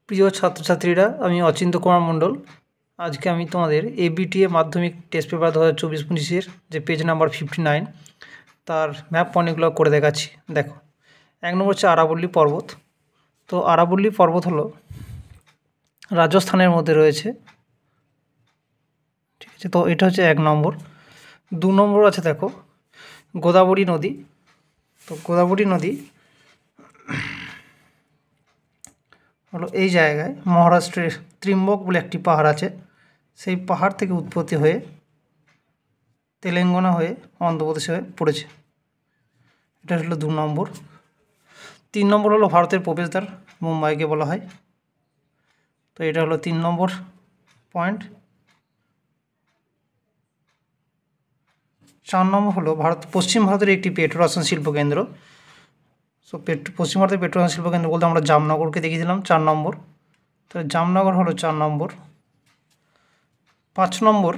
প্রিয় ছাত্রছাত্রীরা, আমি অচিন্ত কুমার মণ্ডল। আজকে আমি তোমাদের এবিটিএ মাধ্যমিক টেস্ট পেপার 2024-25-এর যে পেজ নাম্বার 59 তার ম্যাপ পয়েন্টগুলো করে দেখাচ্ছি। দেখো, 1 নম্বর হচ্ছে আরাবল্লী পর্বত। তো আরাবল্লী পর্বত হলো রাজস্থানের মধ্যে রয়েছে, ঠিক আছে। তো এটা হচ্ছে 1 নম্বর। 2 নম্বর আছে দেখো গোদাবরী নদী। তো গোদাবরী নদী হলো এই জায়গায় মহারাষ্ট্রের ত্রিম্বক বলে একটি পাহাড় আছে, সেই পাহাড় থেকে উৎপত্তি হয়ে তেলেঙ্গানা হয়ে অন্ধ্রপ্রদেশে হয়ে পড়েছে। এটা হলো 2 নম্বর। 3 নম্বর হলো ভারতের প্রবেশদ্বার, মুম্বাইকে বলা হয়। তো এটা হলো 3 নম্বর পয়েন্ট। 4 নম্বর হলো পশ্চিম ভারতের একটি পেট্রোরসায়ন শিল্পকেন্দ্র। পশ্চিম ভারতের পেট্রোরসায়ন শিল্পকেন্দ্র বলতে আমরা জামনগরকে দেখিয়েছিলাম 4 নম্বর। তো জামনগর হলো 4 নম্বর। 5 নম্বর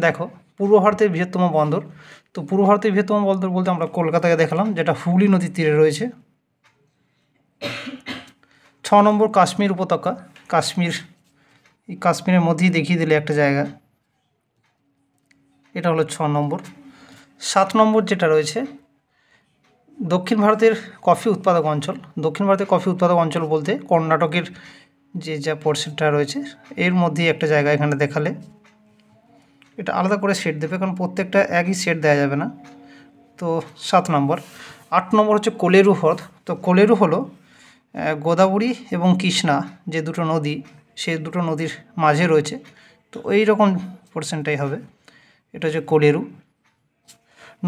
দেখো পূর্ব ভারতের বৃহত্তম বন্দর। তো পূর্ব ভারতের বৃহত্তম বন্দর বলতে আমরা কলকাতাকে দেখালাম, যেটা হুগলি নদীর তীরে রয়েছে। 6 নম্বর কাশ্মীর উপত্যকা। এই কাশ্মীরের মধ্যেই দেখিয়ে দিলে একটা জায়গা, এটা হলো 6 নম্বর। 7 নম্বর যেটা রয়েছে দক্ষিণ ভারতের কফি উৎপাদক অঞ্চল। দক্ষিণ ভারতের কফি উৎপাদক অঞ্চল বলতে কর্ণাটকের যা পোর্শনটা রয়েছে এর মধ্যেই একটা জায়গা এখানে দেখালে এটা আলাদা করে সেট দেবে, কারণ প্রত্যেকটা একই সেট দেওয়া যাবে না। তো 7 নম্বর। 8 নম্বর হচ্ছে কোলেরু হ্রদ। তো কোলেরু হলো গোদাবরী এবং কৃষ্ণা যে দুটো নদী, সেই দুটো নদীর মাঝে রয়েছে। তো এই রকম পোর্শনটাই হবে, এটা হচ্ছে কোলেরু।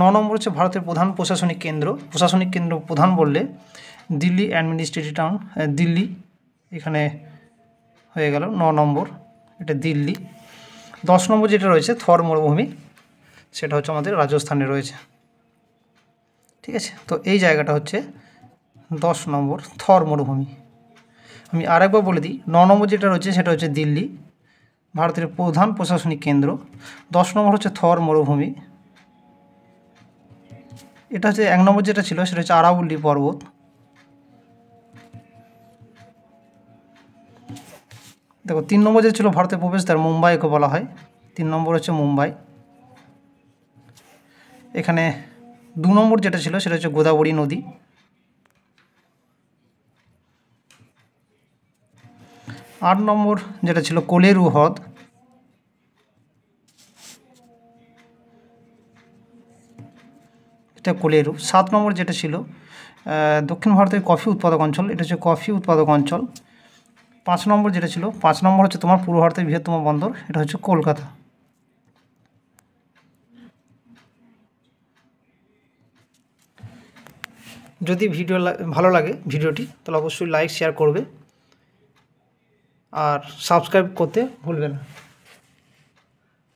9 নম্বর হচ্ছে ভারতের প্রধান প্রশাসনিক কেন্দ্র। প্রশাসনিক কেন্দ্র প্রধান বললে দিল্লি অ্যাডমিনিস্ট্রেটিভ টাউন, দিল্লি এখানে হয়ে গেল 9 নম্বর, এটা দিল্লি। 10 নম্বর যেটা রয়েছে থর মরুভূমি, সেটা হচ্ছে আমাদের রাজস্থানে রয়েছে, ঠিক আছে। তো এই জায়গাটা হচ্ছে 10 নম্বর থর মরুভূমি। আমি আরেকবার বলে দিই, 9 নম্বর যেটা রয়েছে সেটা হচ্ছে দিল্লি, ভারতের প্রধান প্রশাসনিক কেন্দ্র। 10 নম্বর হচ্ছে থর মরুভূমি। এটা হচ্ছে 1 নম্বর যেটা ছিল সেটা হচ্ছে আরাবল্লী পর্বত। দেখো 3 নম্বর যেটা ছিল ভারতের প্রবেশদ্বার, মুম্বাইকে বলা হয়। 3 নম্বর হচ্ছে মুম্বাই। এখানে 2 নম্বর যেটা ছিল সেটা হচ্ছে গোদাবরী নদী। 8 নম্বর যেটা ছিল কোলেরু হ্রদ। এটা কোলেরু। 7 নম্বর যেটা ছিল দক্ষিণ ভারতের কফি উৎপাদক অঞ্চল, এটা হচ্ছে কফি উৎপাদক অঞ্চল। 5 নম্বর যেটা ছিল 5 নম্বর হচ্ছে তোমার পূর্ব ভারতের বৃহত্তম বন্দর, এটা হচ্ছে কলকাতা। যদি ভিডিও ভালো লাগে ভিডিওটি, তাহলে অবশ্যই লাইক শেয়ার করবে আর সাবস্ক্রাইব করতে ভুলবে না।